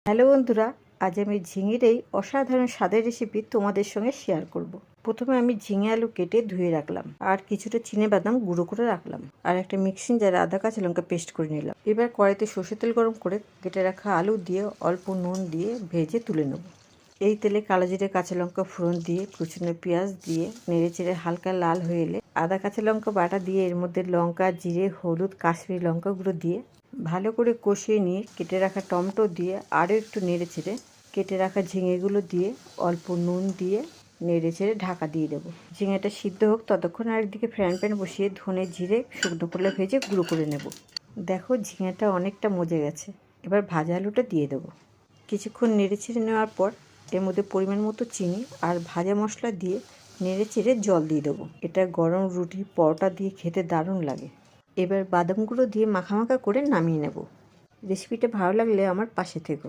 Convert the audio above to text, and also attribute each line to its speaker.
Speaker 1: Hello বন্ধুরা, আজ আমি ঝিঙের এই অসাধারণ স্বাদের রেসিপি তোমাদের সঙ্গে শেয়ার করব। প্রথমে আমি ঝিঙে আলু কেটে ধুয়ে রাখলাম, আর কিছুটা চিনেবাদাম গুঁড়ো করে রাখলাম, আর একটা মিক্সিং জারে আদা কাঁচা লঙ্কা পেস্ট করে নিলাম। এবার কড়াইতে সর্ষের তেল গরম করে কেটে রাখা আলু দিয়ে অল্প নুন দিয়ে ভেজে তুলে নেব। এই তেলে কালো জিরে কাঁচা লঙ্কা ফোড়ন দিয়ে কুচনো পেঁয়াজ দিয়ে নেড়ে চেড়ে হালকা লাল হয়ে এলে আদা কাঁচা লঙ্কা বাটা দিয়ে এর মধ্যে লঙ্কা, জিরে, হলুদ, কাশ্মীরি লঙ্কা গুঁড়ো দিয়ে ভালো করে কষিয়ে নিয়ে কেটে রাখা টমেটো দিয়ে আরও একটু নেড়ে চেড়ে কেটে রাখা ঝিঙেগুলো দিয়ে অল্প নুন দিয়ে নেড়ে চেড়ে ঢাকা দিয়ে দেবো। ঝিঙেটা সিদ্ধ হোক ততক্ষণ আরেকদিকে ফ্রাইং প্যান বসিয়ে ধনে জিরে শুকনো খোলা ভেজে গুঁড়ো করে নেব। দেখো ঝিঙেটা অনেকটা মজে গেছে। এবার ভাজা আলুটা দিয়ে দেবো। কিছুক্ষণ নেড়ে চেড়ে নেওয়ার পর এর মধ্যে পরিমাণ মতো চিনি আর ভাজা মশলা দিয়ে নেড়ে চেড়ে জল দিয়ে দেবো। এটা গরম রুটি, পরোটা দিয়ে খেতে দারুণ লাগে। এবার বাদামগুলো দিয়ে মাখা মাখা করে নামিয়ে নেব। রেসিপিটা ভালো লাগলে আমার পাশে থেকো।